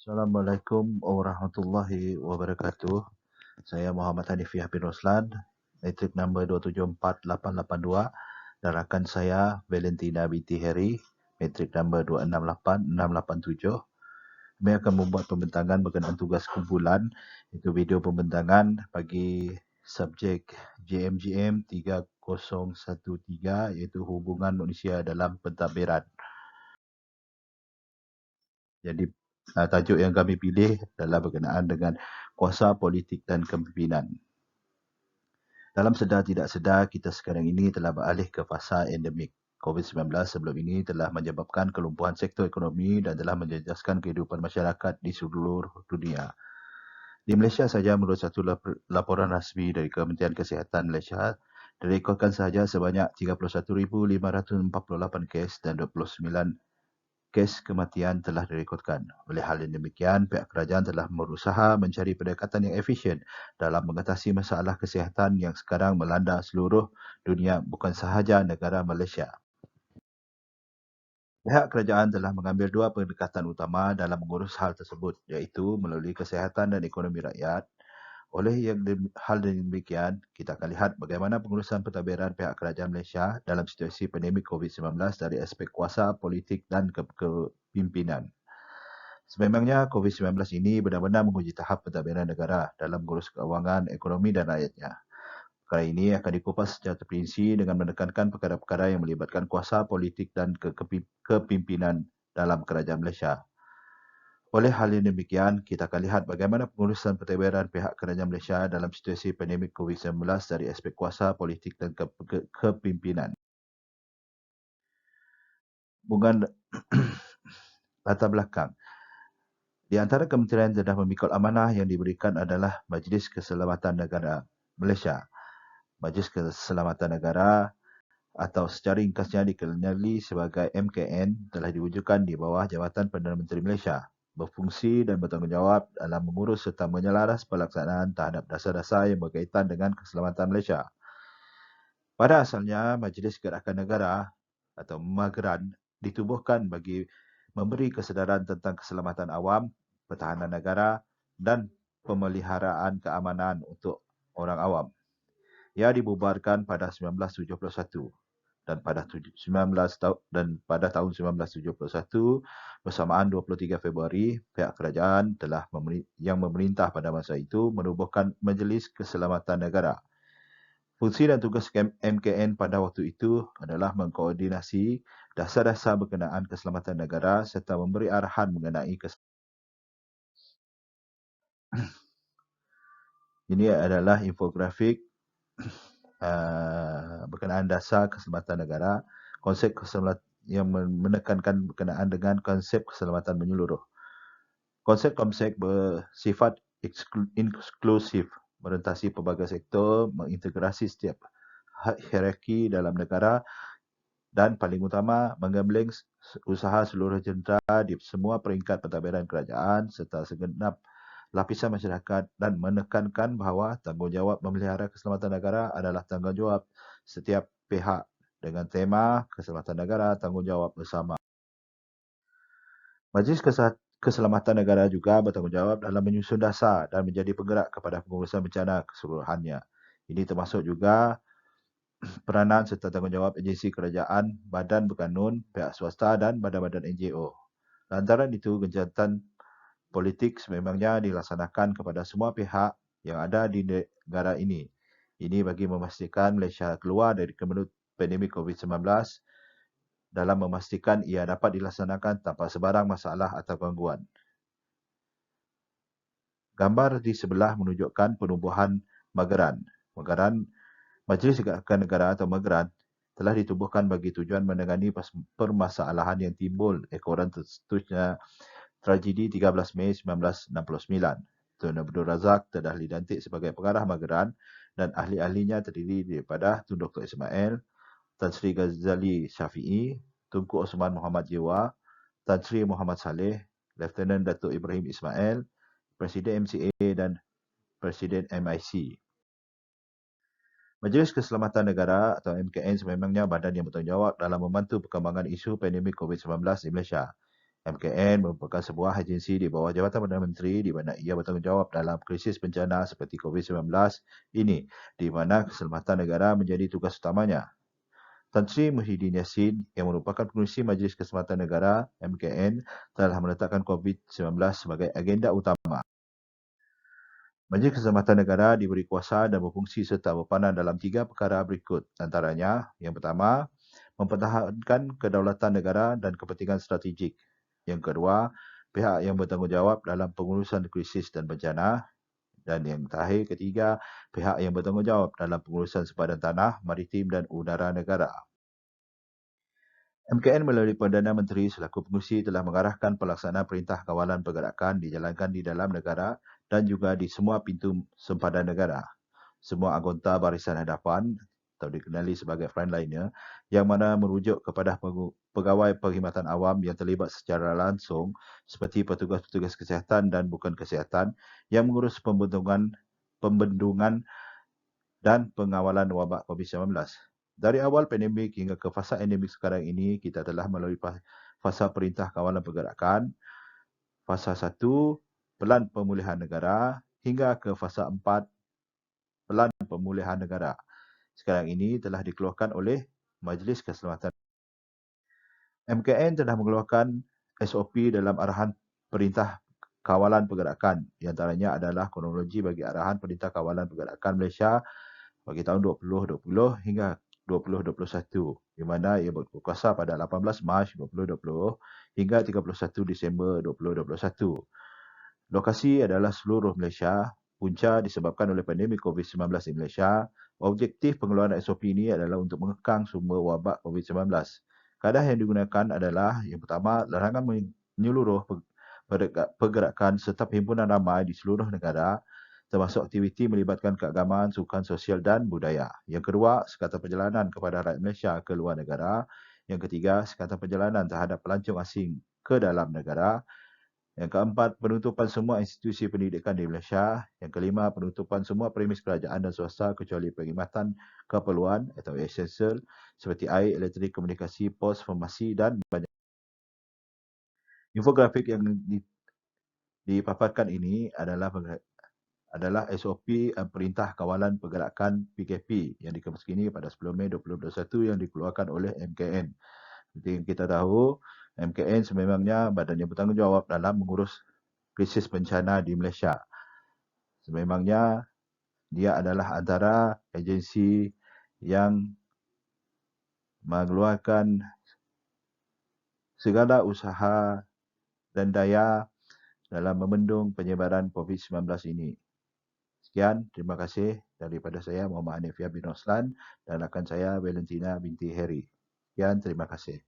Assalamualaikum warahmatullahi wabarakatuh. Saya Muhammad Hanifiah bin Roslan, matrik nombor 274882 dan rakan saya Valentina binti Heri, matrik nombor 268687. Kami akan membuat pembentangan berkenaan tugas kumpulan, iaitu video pembentangan bagi subjek JMJM 3013 iaitu hubungan manusia dalam pentadbiran. Jadi tajuk yang kami pilih adalah berkenaan dengan kuasa politik dan kepimpinan. Dalam sedar tidak sedar, kita sekarang ini telah beralih ke fasa endemik. COVID-19 sebelum ini telah menyebabkan kelumpuhan sektor ekonomi dan telah menjejaskan kehidupan masyarakat di seluruh dunia. Di Malaysia saja, menurut satu laporan rasmi dari Kementerian Kesihatan Malaysia, direkodkan sahaja sebanyak 31,548 kes dan 29 kes kematian telah direkodkan. Oleh hal yang demikian, pihak kerajaan telah berusaha mencari pendekatan yang efisien dalam mengatasi masalah kesihatan yang sekarang melanda seluruh dunia, bukan sahaja negara Malaysia. Pihak kerajaan telah mengambil dua pendekatan utama dalam mengurus hal tersebut, iaitu melalui kesihatan dan ekonomi rakyat. Oleh hal demikian, kita akan lihat bagaimana pengurusan pentadbiran pihak kerajaan Malaysia dalam situasi pandemik COVID-19 dari aspek kuasa, politik dan kepimpinan. Sememangnya COVID-19 ini benar-benar menguji tahap pentadbiran negara dalam mengurus kewangan, ekonomi dan rakyatnya. Perkara ini akan dikupas secara terperinci dengan menekankan perkara-perkara yang melibatkan kuasa, politik dan kepimpinan dalam kerajaan Malaysia. Oleh hal yang demikian, kita akan lihat bagaimana pengurusan pentadbiran pihak kerajaan Malaysia dalam situasi pandemik COVID-19 dari aspek kuasa, politik dan kepimpinan. Hubungan latar belakang. Di antara kementerian telah memikul amanah yang diberikan adalah Majlis Keselamatan Negara Malaysia. Majlis Keselamatan Negara atau secara ringkasnya dikenali sebagai MKN telah diwujudkan di bawah Jabatan Perdana Menteri Malaysia, berfungsi dan bertanggungjawab dalam mengurus serta menyelaras pelaksanaan terhadap dasar-dasar yang berkaitan dengan keselamatan Malaysia. Pada asalnya, Majlis Gerakan Negara atau MAGRAN ditubuhkan bagi memberi kesedaran tentang keselamatan awam, pertahanan negara dan pemeliharaan keamanan untuk orang awam. Ia dibubarkan pada 1971. Dan pada tahun 1971 bersamaan 23 Februari, pihak kerajaan yang memerintah pada masa itu menubuhkan Majlis Keselamatan Negara. Fungsi dan tugas MKN pada waktu itu adalah mengkoordinasi dasar-dasar berkenaan keselamatan negara serta memberi arahan mengenai Ini adalah infografik berkenaan dasar keselamatan negara, konsep keselamatan yang menekankan berkenaan dengan konsep keselamatan menyeluruh. Konsep bersifat inklusif, merentasi pelbagai sektor, mengintegrasi setiap hierarki dalam negara dan paling utama menggabling usaha seluruh jentera di semua peringkat pentadbiran kerajaan serta segenap lapisan masyarakat dan menekankan bahawa tanggungjawab memelihara keselamatan negara adalah tanggungjawab setiap pihak dengan tema keselamatan negara tanggungjawab bersama. Majlis Keselamatan Negara juga bertanggungjawab dalam menyusun dasar dan menjadi penggerak kepada pengurusan bencana keseluruhannya. Ini termasuk juga peranan serta tanggungjawab agensi kerajaan, badan berkanun, pihak swasta dan badan-badan NGO. Lantaran itu, genjatan politik sememangnya dilaksanakan kepada semua pihak yang ada di negara ini. Ini bagi memastikan Malaysia keluar dari kemelut pandemik COVID-19 dalam memastikan ia dapat dilaksanakan tanpa sebarang masalah atau gangguan. Gambar di sebelah menunjukkan penubuhan MAGRAN. Majlis Gerakan Negara atau MAGRAN telah ditubuhkan bagi tujuan menangani permasalahan yang timbul ekoran tercetusnya tragedi 13 Mei 1969. Tun Abdul Razak telah dilantik sebagai pengarah MAGRAN dan ahli-ahlinya terdiri daripada Tun Dr. Ismail, Tan Sri Ghazali Syafi'i, Tunku Osman Muhammad Jiwa, Tan Sri Muhammad Saleh, Lieutenant Datuk Ibrahim Ismail, Presiden MCA dan Presiden MIC. Majlis Keselamatan Negara atau MKN sememangnya badan yang bertanggungjawab dalam membantu perkembangan isu pandemik COVID-19 di Malaysia. MKN merupakan sebuah agensi di bawah Jabatan Perdana Menteri di mana ia bertanggungjawab dalam krisis bencana seperti COVID-19 ini, di mana keselamatan negara menjadi tugas utamanya. Tan Sri Muhyiddin Yassin yang merupakan Pengerusi Majlis Keselamatan Negara MKN telah meletakkan COVID-19 sebagai agenda utama. Majlis Keselamatan Negara diberi kuasa dan berfungsi serta berpandang dalam 3 perkara berikut. Antaranya, yang pertama, mempertahankan kedaulatan negara dan kepentingan strategik. Yang kedua, pihak yang bertanggungjawab dalam pengurusan krisis dan bencana. Dan yang terakhir, ketiga, pihak yang bertanggungjawab dalam pengurusan sempadan tanah, maritim dan udara negara. MKN melalui Perdana Menteri selaku pengerusi telah mengarahkan pelaksanaan perintah kawalan pergerakan dijalankan di dalam negara dan juga di semua pintu sempadan negara. Semua anggota barisan hadapan atau dikenali sebagai frontliner yang mana merujuk kepada pegawai perkhidmatan awam yang terlibat secara langsung seperti petugas-petugas kesihatan dan bukan kesihatan yang mengurus pembendungan dan pengawalan wabak COVID-19. Dari awal pandemik hingga ke fasa endemik sekarang ini, kita telah melalui fasa perintah kawalan pergerakan, fasa 1, pelan pemulihan negara, hingga ke fasa 4, pelan pemulihan negara. Sekarang ini telah dikeluarkan oleh Majlis Keselamatan. MKN telah mengeluarkan SOP dalam arahan perintah kawalan pergerakan. Di antaranya adalah kronologi bagi arahan perintah kawalan pergerakan Malaysia bagi tahun 2020 hingga 2021, di mana ia berkuasa pada 18 Mac 2020 hingga 31 Disember 2021. Lokasi adalah seluruh Malaysia. Punca disebabkan oleh pandemik COVID-19 di Malaysia. Objektif pengeluaran SOP ini adalah untuk mengekang sumber wabak COVID-19. Kaedah yang digunakan adalah yang pertama, larangan menyeluruh pergerakan serta perhimpunan ramai di seluruh negara termasuk aktiviti melibatkan keagamaan, sukan sosial dan budaya. Yang kedua, sekatan perjalanan kepada rakyat Malaysia ke luar negara. Yang ketiga, sekatan perjalanan terhadap pelancong asing ke dalam negara. Yang keempat, penutupan semua institusi pendidikan di Malaysia. Yang kelima, penutupan semua premis kerajaan dan swasta kecuali perkhidmatan keperluan atau essential seperti air, elektrik, komunikasi, pos, farmasi dan banyak. Infografik yang dipaparkan ini adalah SOP Perintah Kawalan Pergerakan PKP yang dikemaskini pada 10 Mei 2021 yang dikeluarkan oleh MKN. Seperti yang kita tahu, MKN sememangnya badan yang bertanggungjawab dalam mengurus krisis bencana di Malaysia. Sememangnya dia adalah antara agensi yang mengeluarkan segala usaha dan daya dalam membendung penyebaran COVID-19 ini. Sekian, terima kasih daripada saya Muhammad Hanifia bin Roslan dan rakan saya Valentina binti Heri. Sekian, terima kasih.